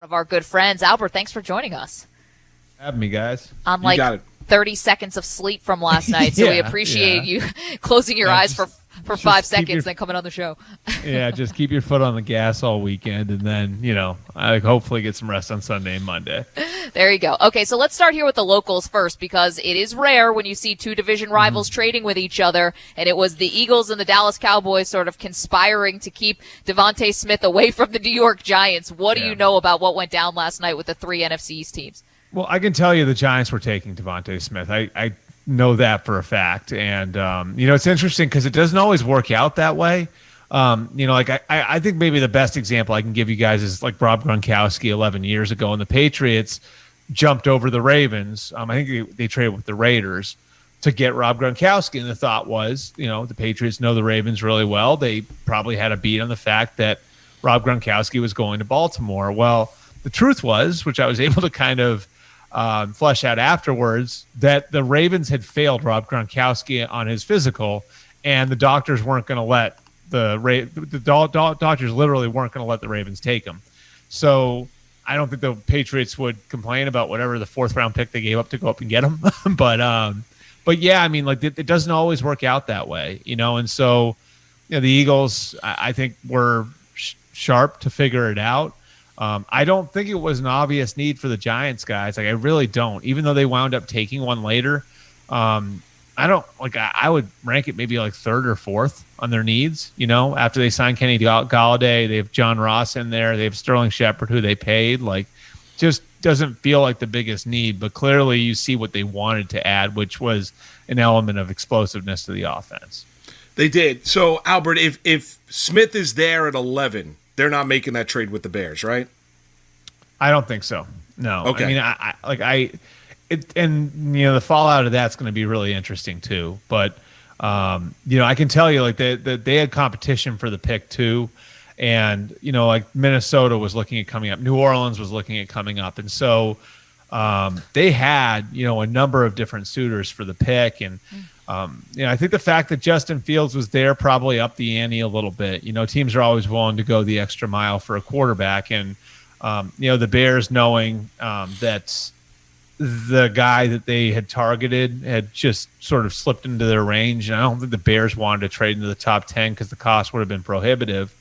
Of our good friends. Albert, thanks for joining us. Have me, guys. On like 30 seconds of sleep from last night, so we appreciate you closing your eyes for 5 seconds, then coming on the show. Just keep your foot on the gas all weekend, and then, hopefully get some rest on Sunday and Monday. There you go. Okay, so let's start here with the locals first, because it is rare when you see two division rivals trading with each other, and it was the Eagles and the Dallas Cowboys sort of conspiring to keep Devontae Smith away from the New York Giants. What do you know about what went down last night with the three NFC East teams? Well, I can tell you the Giants were taking Devontae Smith. I know that for a fact. And, it's interesting because it doesn't always work out that way. I think maybe the best example I can give you guys is like Rob Gronkowski 11 years ago, and the Patriots jumped over the Ravens. I think they traded with the Raiders to get Rob Gronkowski. And the thought was, the Patriots know the Ravens really well. They probably had a beat on the fact that Rob Gronkowski was going to Baltimore. Well, the truth was, which I was able to kind of flesh out afterwards, that the Ravens had failed Rob Gronkowski on his physical, and the doctors weren't going to let doctors literally weren't going to let the Ravens take him. So I don't think the Patriots would complain about whatever the fourth round pick they gave up to go up and get him. but yeah, I mean, like it doesn't always work out that way, and so the Eagles, I think, were sharp to figure it out. I don't think it was an obvious need for the Giants, guys. Like, I really don't. Even though they wound up taking one later, I would rank it maybe like third or fourth on their needs. After they signed Kenny Galladay, they have John Ross in there. They have Sterling Shepard, who they paid. Like, just doesn't feel like the biggest need. But clearly, you see what they wanted to add, which was an element of explosiveness to the offense. They did. So, Albert, if Smith is there at 11. They're not making that trade with the Bears, right? I don't think so. No. Okay. I mean, the fallout of that's going to be really interesting too. But I can tell you, like, they had competition for the pick too, and like Minnesota was looking at coming up, New Orleans was looking at coming up, and so they had a number of different suitors for the pick, and. I think the fact that Justin Fields was there probably upped the ante a little bit. Teams are always willing to go the extra mile for a quarterback. And, the Bears knowing that the guy that they had targeted had just sort of slipped into their range. And I don't think the Bears wanted to trade into the top 10 because the cost would have been prohibitive.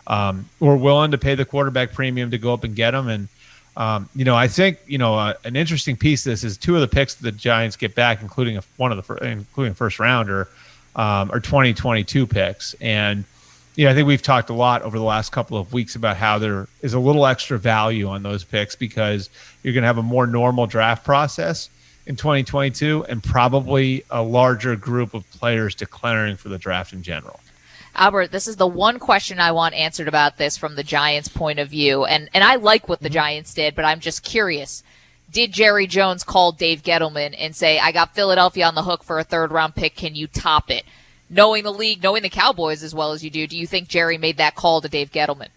Were willing to pay the quarterback premium to go up and get him. And, I think, an interesting piece of this is two of the picks that the Giants get back, including including first rounder, are 2022 picks. And, I think we've talked a lot over the last couple of weeks about how there is a little extra value on those picks because you're going to have a more normal draft process in 2022 and probably a larger group of players declaring for the draft in general. Albert, this is the one question I want answered about this from the Giants' point of view. And I like what the Giants did, but I'm just curious. Did Jerry Jones call Dave Gettleman and say, I got Philadelphia on the hook for a third-round pick. Can you top it? Knowing the league, knowing the Cowboys as well as you do you think Jerry made that call to Dave Gettleman?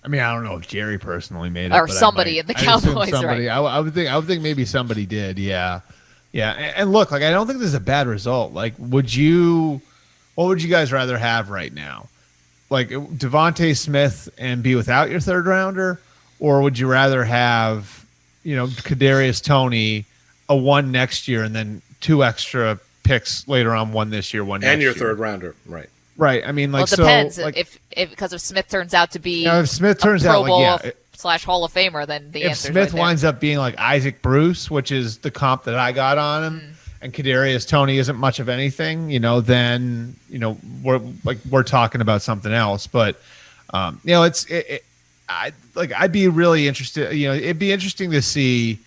I mean, I don't know if Jerry personally made it. Or somebody in the Cowboys, right? I would think maybe somebody did, yeah. Yeah, and look, like, I don't think this is a bad result. Like, what would you guys rather have right now? Like Devontae Smith and be without your third rounder, or would you rather have, Kadarius Toney, a one next year, and then two extra picks later on, one this year, one next year, and your third rounder, right? Right. I mean, like, it depends. So, like, because if Smith turns out to be if Smith turns Pro out Bowl like / Hall of Famer, then the answer. If Smith right winds up being like Isaac Bruce, which is the comp that I got on him. And Kadarius Toney isn't much of anything, then we're talking about something else. But I'd be really interested. It'd be interesting to see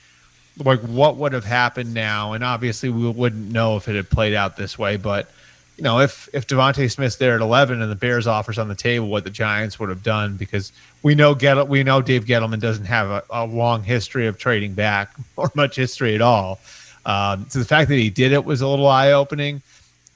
like what would have happened now. And obviously we wouldn't know if it had played out this way. But if Devontae Smith's there at 11 and the Bears offers on the table, what the Giants would have done, because we know Dave Gettleman doesn't have a long history of trading back or much history at all. So the fact that he did it was a little eye-opening.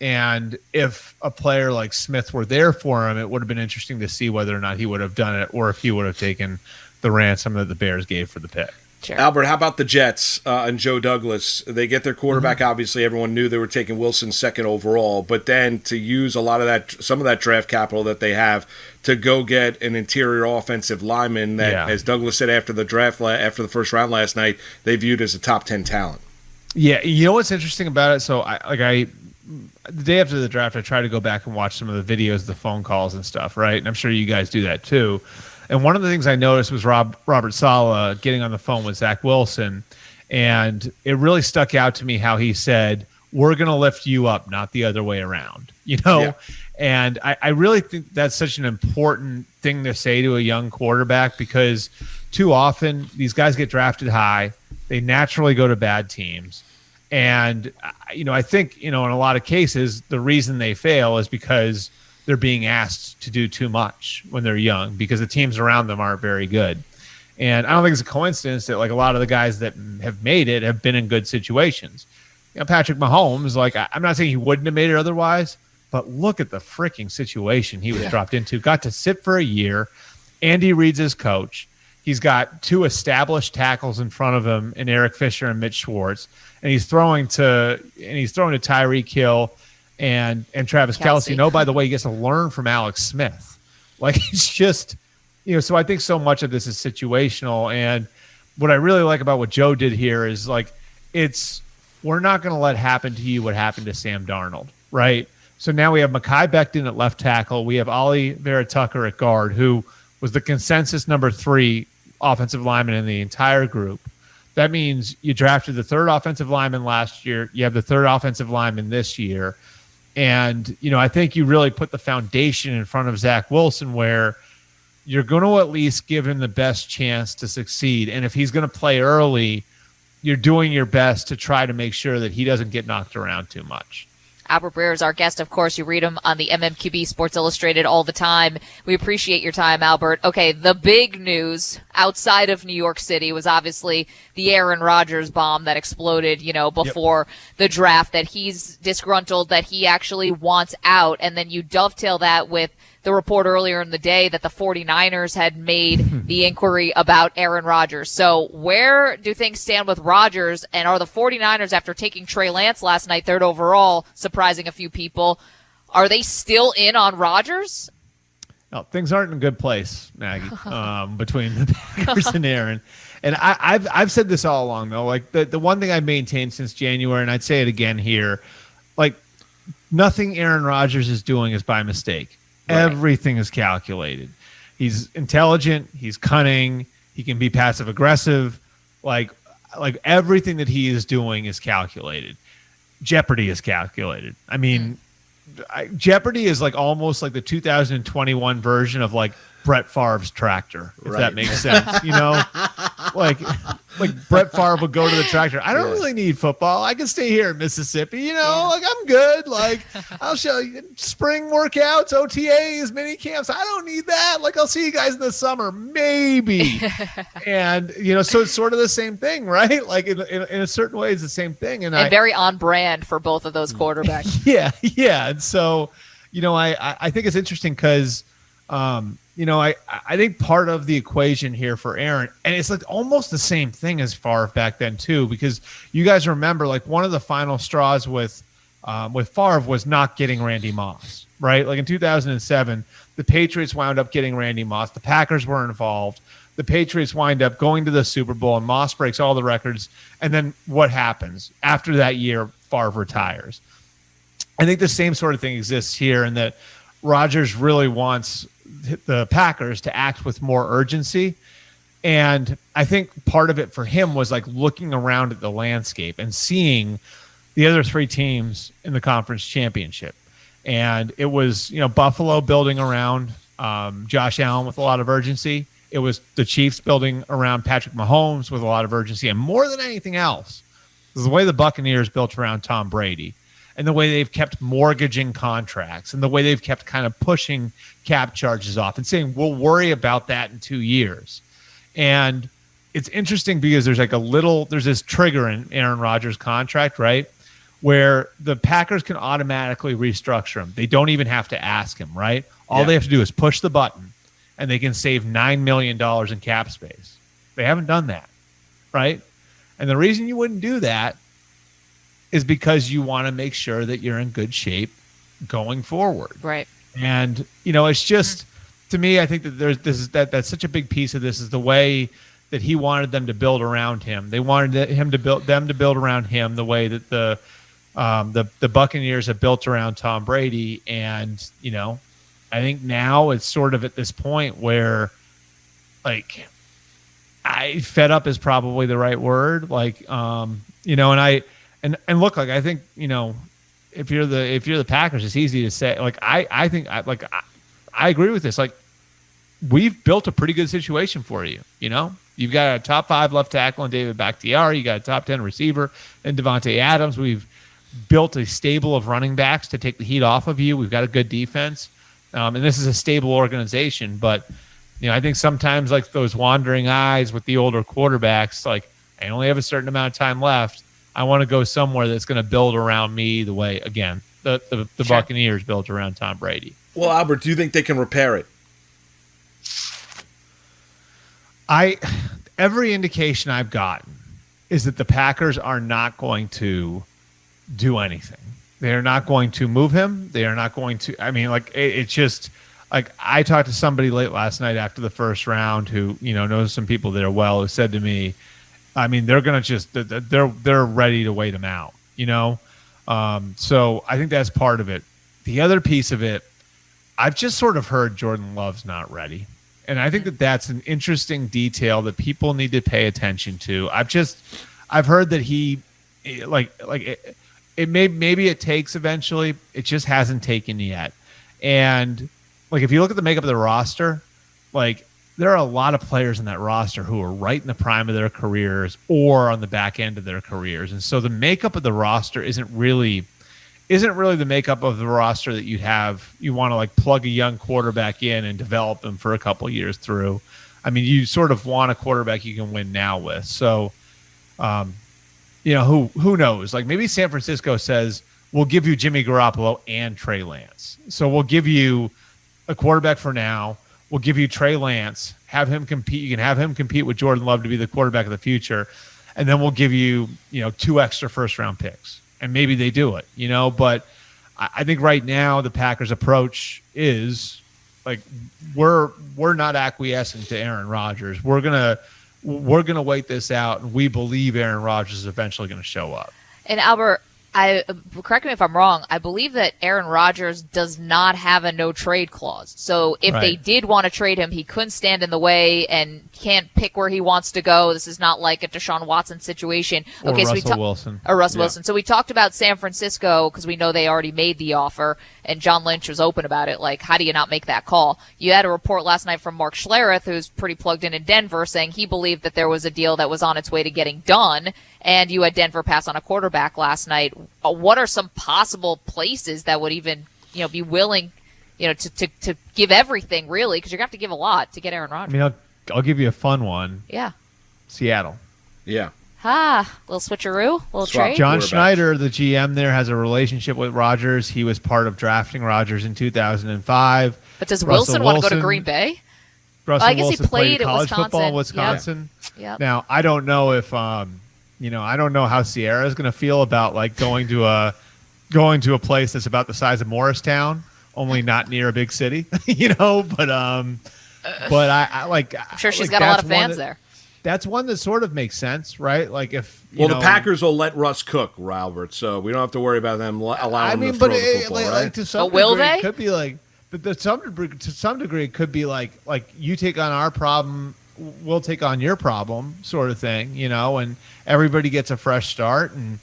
And if a player like Smith were there for him, it would have been interesting to see whether or not he would have done it or if he would have taken the ransom that the Bears gave for the pick. Sure. Albert, how about the Jets and Joe Douglas? They get their quarterback. Obviously, everyone knew they were taking Wilson second overall, but then to use some of that draft capital that they have to go get an interior offensive lineman that, as Douglas said after the draft, after the first round last night, they viewed as a top 10 talent. Yeah, you know what's interesting about it? So the day after the draft, I tried to go back and watch some of the videos, the phone calls and stuff, right? And I'm sure you guys do that too. And one of the things I noticed was Robert Saleh getting on the phone with Zach Wilson, and it really stuck out to me how he said, "We're going to lift you up, not the other way around." And I really think that's such an important thing to say to a young quarterback, because too often these guys get drafted high, they naturally go to bad teams, and I think in a lot of cases the reason they fail is because they're being asked to do too much when they're young, because the teams around them aren't very good. And I don't think it's a coincidence that a lot of the guys that have made it have been in good situations. Patrick Mahomes, I'm not saying he wouldn't have made it otherwise, but look at the freaking situation he was dropped into. Got to sit for a year. Andy Reid's his coach. He's got two established tackles in front of him in Eric Fisher and Mitch Schwartz, and he's throwing to Tyreek Hill and Travis Kelce. By the way, he gets to learn from Alex Smith. It's just, so I think so much of this is situational. And what I really like about what Joe did here is we're not going to let happen to you what happened to Sam Darnold, right? So now we have Mekhi Becton at left tackle. We have Ali Vera-Tucker at guard, who was the consensus number 3 offensive lineman in the entire group. That means you drafted the 3rd offensive lineman last year. You have the 3rd offensive lineman this year. And, I think you really put the foundation in front of Zach Wilson where you're going to at least give him the best chance to succeed. And if he's going to play early, you're doing your best to try to make sure that he doesn't get knocked around too much. Albert Breer is our guest. Of course, you read him on the MMQB Sports Illustrated all the time. We appreciate your time, Albert. Okay, the big news outside of New York City was obviously the Aaron Rodgers bomb that exploded, before the draft, that he's disgruntled, that he actually wants out. And then you dovetail that with the report earlier in the day that the 49ers had made the inquiry about Aaron Rodgers. So where do things stand with Rodgers? And are the 49ers, after taking Trey Lance last night, 3rd overall, surprising a few people, are they still in on Rodgers? No, things aren't in a good place, Maggie, between the Packers and Aaron. And I've said this all along, though. The one thing I've maintained since January, and I'd say it again here, nothing Aaron Rodgers is doing is by mistake. Right. Everything is calculated. He's intelligent. He's cunning. He can be passive aggressive. Everything that he is doing is calculated. Jeopardy is calculated. I mean, Jeopardy is almost like the 2021 version of Brett Favre's tractor, if that makes sense. Brett Favre would go to the tractor. I don't really need football. I can stay here in Mississippi. I'm good. I'll show you spring workouts, OTAs, mini camps. I don't need that. I'll see you guys in the summer, maybe. And so it's sort of the same thing, right? In a certain way, it's the same thing. And very on brand for both of those quarterbacks. Yeah. And so, I think it's interesting because. I think part of the equation here for Aaron, and it's almost the same thing as far back then too, because you guys remember one of the final straws with Favre was not getting Randy Moss, right? In 2007, the Patriots wound up getting Randy Moss. The Packers were involved. The Patriots wind up going to the Super Bowl, and Moss breaks all the records. And then what happens after that year? Favre retires. I think the same sort of thing exists here, in that Rodgers really wants the Packers to act with more urgency. And I think part of it for him was looking around at the landscape and seeing the other 3 teams in the conference championship. And it was, Buffalo building around Josh Allen with a lot of urgency. It was the Chiefs building around Patrick Mahomes with a lot of urgency. And more than anything else, was the way the Buccaneers built around Tom Brady, and the way they've kept mortgaging contracts, and the way they've kept kind of pushing cap charges off and saying, we'll worry about that in 2 years. And it's interesting because there's there's this trigger in Aaron Rodgers' contract, right, where the Packers can automatically restructure him. They don't even have to ask him, right? All they have to do is push the button, and they can save $9 million in cap space. They haven't done that. right? And the reason you wouldn't do that is because you want to make sure that you're in good shape going forward. Right. And, it's just, to me, I think that that's such a big piece of this is the way that he wanted them to build around him. They wanted them to build around him the way that the Buccaneers have built around Tom Brady. And, I think now it's sort of at this point where, like, fed up is probably the right word. Like, and look, like, I think, if you're the Packers, it's easy to say, like, I think I agree with this. Like, we've built a pretty good situation for you. You've got a top 5 left tackle in David Bakhtiari. You got a top 10 receiver in Devontae Adams. We've built a stable of running backs to take the heat off of you. We've got a good defense. And this is a stable organization. But, I think sometimes, like, those wandering eyes with the older quarterbacks, like, I only have a certain amount of time left. I want to go somewhere that's going to build around me the way, again, the Sure. Buccaneers built around Tom Brady. Well, Albert, do you think they can repair it? Every indication I've gotten is that the Packers are not going to do anything. They are not going to move him. They are not going to. I mean, like, it's just like, I talked to somebody late last night after the first round who knows some people there well, who said to me, I mean, they're gonna just they're ready to wait him out. So I think that's part of it. The other piece of it, I've just sort of heard Jordan Love's not ready. And I think that that's an interesting detail that people need to pay attention to. I've heard that he, maybe it takes eventually. It just hasn't taken yet. And like, if you look at the makeup of the roster, like, there are a lot of players in that roster who are right in the prime of their careers or on the back end of their careers. And so the makeup of the roster isn't really the makeup of the roster that you want to, like, plug a young quarterback in and develop them for a couple years through. I mean, you sort of want a quarterback you can win now with. So, who knows? Like, maybe San Francisco says, we'll give you Jimmy Garoppolo and Trey Lance. So we'll give you a quarterback for now. We'll give you Trey Lance, have him compete. You can have him compete with Jordan Love to be the quarterback of the future. And then we'll give you, 2 extra first-round picks. And maybe they do it, but I think right now the Packers' approach is, like, we're not acquiescing to Aaron Rodgers. We're gonna wait this out, and we believe Aaron Rodgers is eventually going to show up. And Albert, correct me if I'm wrong, I believe that Aaron Rodgers does not have a no trade clause. So if they did want to trade him, he couldn't stand in the way and can't pick where he wants to go. This is not like a Deshaun Watson situation. Or okay, Russell Wilson. Or Russell Wilson. So we talked about San Francisco because we know they already made the offer, and John Lynch was open about it. Like, how do you not make that call? You had a report last night from Mark Schlereth, who's pretty plugged in Denver, saying he believed that there was a deal that was on its way to getting done, and you had Denver pass on a quarterback last night. What are some possible places that would even, be willing, to give everything, really? Because you're going to have to give a lot to get Aaron Rodgers. I mean, I'll give you a fun one. Yeah. Seattle. Yeah. Little switcheroo, little trade. John Schneider, the GM there, has a relationship with Rodgers. He was part of drafting Rodgers in 2005. But does Wilson want to go to Green Bay? Russell I guess Wilson he played at college Wisconsin. football in Wisconsin. Yep. Now, I don't know if I don't know how Sierra is going to feel about, like, going to a place that's about the size of Morristown, only not near a big city, but I like, I'm sure she's like, got a lot of fans there. That's one that sort of makes sense, right? Like, if the Packers will let Russ cook, Albert, so we don't have to worry about them allowing him to throw the football, right? Like, to some will degree, they? It could be like, but to some degree, it could be like you take on our problem, we'll take on your problem, sort of thing, and everybody gets a fresh start. And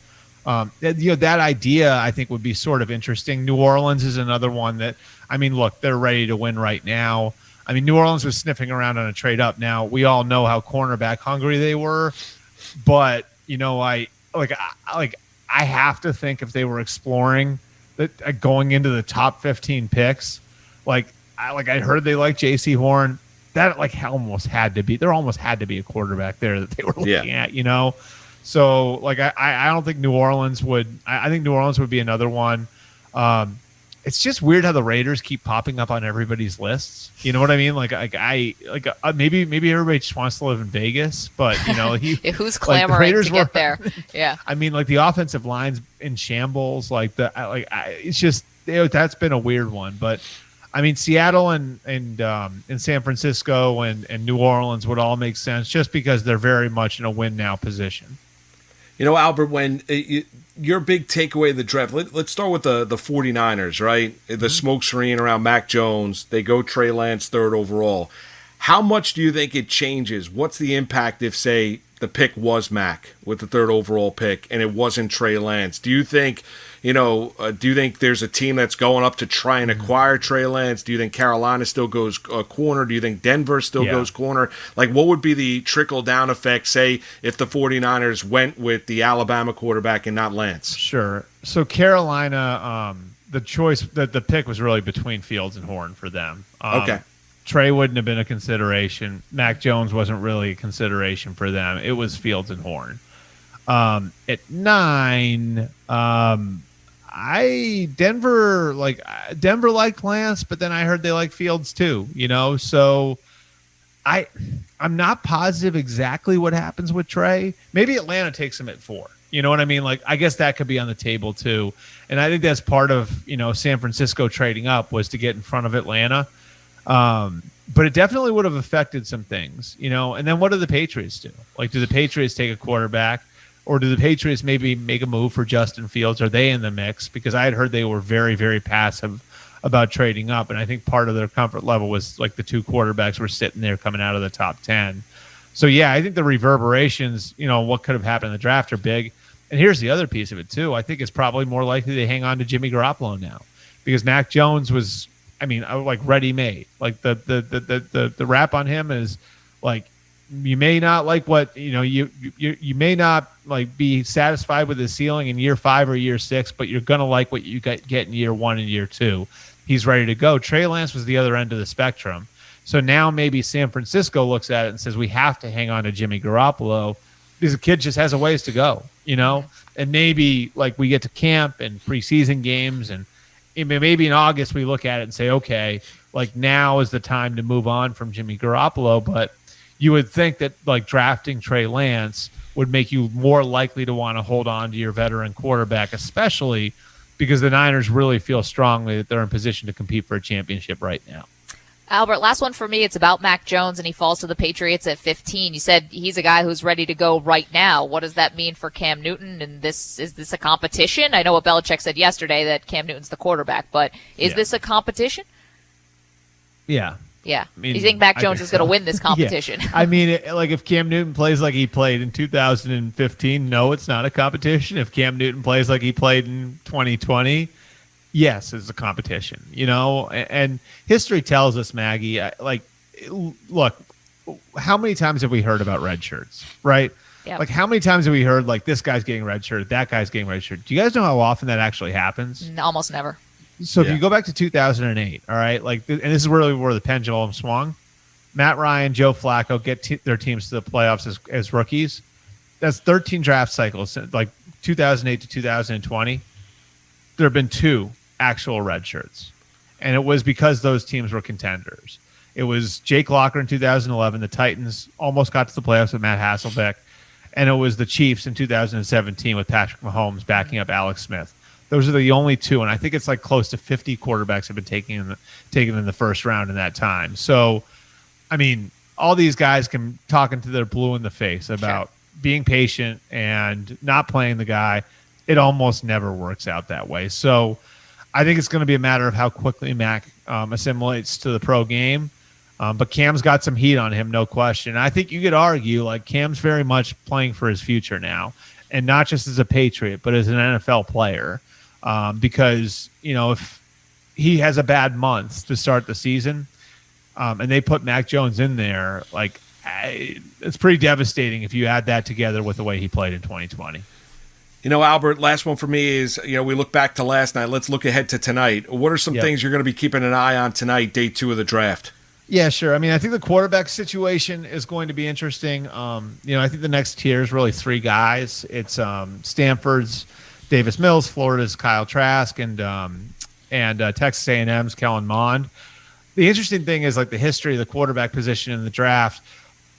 that idea, I think, would be sort of interesting. New Orleans is another one that, I mean, look, they're ready to win right now. I mean, New Orleans was sniffing around on a trade up. Now, we all know how cornerback hungry they were, but I have to think if they were exploring that going into the top 15 picks, I heard they like J.C. Horn. That almost had to be. There almost had to be a quarterback there that they were looking at. So I don't think New Orleans would. I think New Orleans would be another one. it's just weird how the Raiders keep popping up on everybody's lists. You know what I mean? Maybe everybody just wants to live in Vegas, but who's clamoring to get there? Yeah. I mean, like the offensive line's in shambles. It's just that's been a weird one. But I mean, Seattle and San Francisco and New Orleans would all make sense just because they're very much in a win now position. Albert, when your big takeaway of the draft, let's start with the 49ers, right? The smoke screen around Mac Jones. They go Trey Lance third overall. How much do you think it changes? What's the impact if, say, the pick was Mac with the third overall pick and it wasn't Trey Lance? Do you think, there's a team that's going up to try and acquire Trey Lance? Do you think Carolina still goes corner? Do you think Denver still goes corner? Like, what would be the trickle-down effect, say, if the 49ers went with the Alabama quarterback and not Lance? Sure. So Carolina, the pick was really between Fields and Horn for them. Okay. Trey wouldn't have been a consideration. Mac Jones wasn't really a consideration for them. It was Fields and Horn. At 9, Denver liked Lance, but then I heard they like Fields too. So I'm not positive exactly what happens with Trey. Maybe Atlanta takes him at 4. You know what I mean? Like, I guess that could be on the table too. And I think that's part of San Francisco trading up was to get in front of Atlanta. But it definitely would have affected some things, and then what do the Patriots do? Like, do the Patriots take a quarterback, or do the Patriots maybe make a move for Justin Fields? Are they in the mix? Because I had heard they were very, very passive about trading up. And I think part of their comfort level was like the 2 quarterbacks were sitting there coming out of the top 10. So I think the reverberations, what could have happened in the draft are big. And here's the other piece of it too. I think it's probably more likely they hang on to Jimmy Garoppolo now because Mac Jones was, ready-made. Like the rap on him is like, you may not like what you may not like be satisfied with his ceiling in year 5 or year 6, but you're gonna like what you get in year 1 and year 2. He's ready to go. Trey Lance was the other end of the spectrum. So now maybe San Francisco looks at it and says we have to hang on to Jimmy Garoppolo because the kid just has a ways to go, and maybe like we get to camp and preseason games and maybe in August we look at it and say, okay, like now is the time to move on from Jimmy Garoppolo. But you would think that like drafting Trey Lance would make you more likely to want to hold on to your veteran quarterback, especially because the Niners really feel strongly that they're in position to compete for a championship right now. Albert, last one for me. It's about Mac Jones, and he falls to the Patriots at 15. You said he's a guy who's ready to go right now. What does that mean for Cam Newton? And is this a competition? I know what Belichick said yesterday that Cam Newton's the quarterback, but is this a competition? Yeah. Yeah. You think Mac Jones is going to win this competition? Yeah. If Cam Newton plays like he played in 2015, no, it's not a competition. If Cam Newton plays like he played in 2020, yes, it's a competition, and history tells us, Maggie, look, how many times have we heard about red shirts, right? Yep. Like, how many times have we heard, like, this guy's getting red shirt, that guy's getting red shirt? Do you guys know how often that actually happens? Almost never. So if you go back to 2008, all right, and this is really where the pendulum swung. Matt Ryan, Joe Flacco get their teams to the playoffs as rookies. That's 13 draft cycles, like 2008 to 2020. There have been 2 actual red shirts, and it was because those teams were contenders. It was Jake Locker in 2011. The Titans almost got to the playoffs with Matt Hasselbeck, and it was the Chiefs in 2017 with Patrick Mahomes backing up Alex Smith. Those are the only 2, and I think it's like close to 50 quarterbacks have been taken in the first round in that time. So, all these guys can talk until they're blue in the face about being patient and not playing the guy. It almost never works out that way. So, I think it's going to be a matter of how quickly Mac assimilates to the pro game. But Cam's got some heat on him, no question. I think you could argue like Cam's very much playing for his future now, and not just as a Patriot, but as an NFL player. Because, if he has a bad month to start the season and they put Mac Jones in there, it's pretty devastating if you add that together with the way he played in 2020. Albert, last one for me is, we look back to last night. Let's look ahead to tonight. What are some things you're going to be keeping an eye on tonight, day 2 of the draft? Yeah, sure. I think the quarterback situation is going to be interesting. I think the next tier is really 3 guys. It's Stanford's Davis Mills, Florida's Kyle Trask, and and Texas A&M's Kellen Mond. The interesting thing is like the history of the quarterback position in the draft.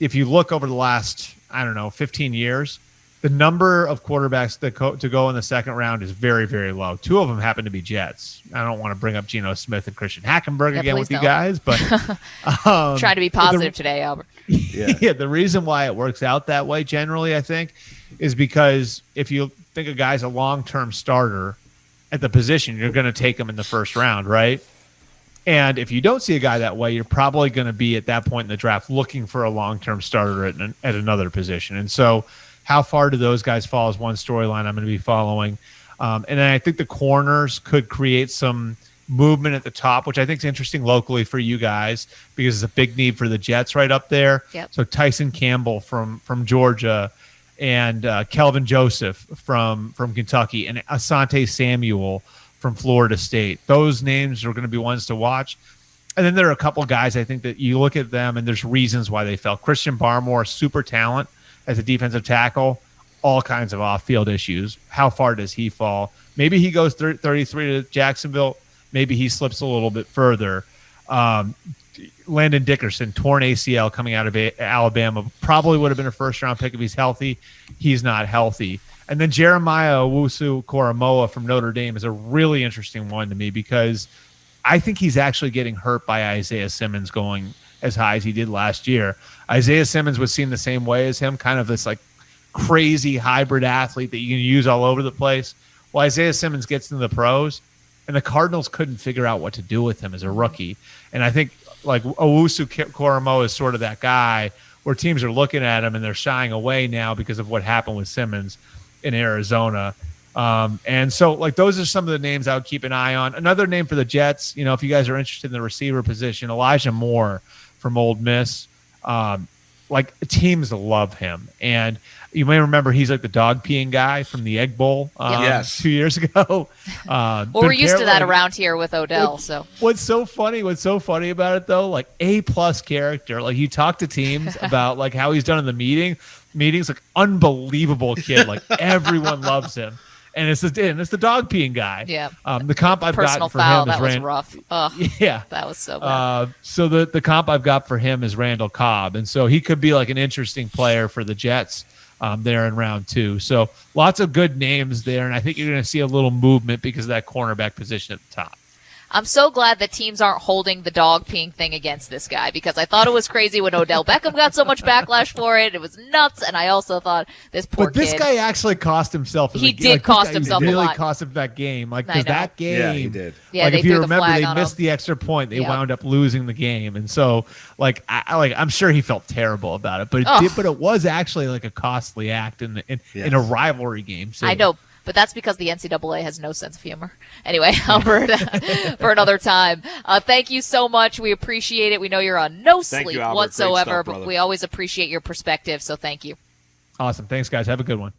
If you look over the last, 15 years, the number of quarterbacks to go in the second round is very, very low. Two of them happen to be Jets. I don't want to bring up Geno Smith and Christian Hackenberg again with you guys, but trying to be positive today, Albert. Yeah, the reason why it works out that way generally, I think, is because if you think a guy's a long-term starter at the position, you're going to take him in the first round, right? And if you don't see a guy that way, you're probably going to be at that point in the draft looking for a long-term starter at another position. And so how far do those guys fall is one storyline I'm going to be following. And then I think the corners could create some movement at the top, which I think is interesting locally for you guys because it's a big need for the Jets right up there. Yep. So Tyson Campbell from Georgia and Kelvin Joseph from Kentucky and Asante Samuel from Florida State. Those names are going to be ones to watch. And then there are a couple guys I think that you look at them and there's reasons why they fell. Christian Barmore, super talent as a defensive tackle, all kinds of off-field issues. How far does he fall? Maybe he goes 33 to Jacksonville. Maybe he slips a little bit further. Landon Dickerson, torn ACL coming out of Alabama, probably would have been a first-round pick if he's healthy. He's not healthy. And then Jeremiah Owusu-Koramoah from Notre Dame is a really interesting one to me because I think he's actually getting hurt by Isaiah Simmons going as high as he did last year. Isaiah Simmons was seen the same way as him, kind of this like crazy hybrid athlete that you can use all over the place. Well, Isaiah Simmons gets into the pros, and the Cardinals couldn't figure out what to do with him as a rookie. And I think like Owusu-Koramoah is sort of that guy where teams are looking at him and they're shying away now because of what happened with Simmons in Arizona. And so like those are some of the names I would keep an eye on. Another name for the Jets, if you guys are interested in the receiver position, Elijah Moore from Ole Miss. Like teams love him. And you may remember he's like the dog peeing guy from the Egg Bowl 2 years ago. Well, we're used to that around here with Odell. What's so funny about it though, like A+ character. Like you talk to teams about like how he's done in the meetings, like unbelievable kid. Like everyone loves him. And it's the dog peeing guy. Yeah. The comp I've gotten for foul, him is that was rough. Yeah. That was so bad. So the comp I've got for him is Randall Cobb. And so he could be like an interesting player for the Jets there in round 2. So lots of good names there. And I think you're going to see a little movement because of that cornerback position at the top. I'm so glad that teams aren't holding the dog peeing thing against this guy because I thought it was crazy when Odell Beckham got so much backlash for it. It was nuts, and I also thought this poor kid. But this guy actually cost himself. He did cost himself a lot. Really cost him that game. Like, because that game. Yeah, he did. Yeah, like, they if you threw the remember, flag they on missed him. the extra point. They wound up losing the game. And so, I'm sure he felt terrible about it. But it was actually like a costly act in a rivalry game. So. I know. But that's because the NCAA has no sense of humor. Anyway, Albert, for another time. Thank you so much. We appreciate it. We know you're on no sleep whatsoever, but we always appreciate your perspective, so thank you. Awesome. Thanks, guys. Have a good one.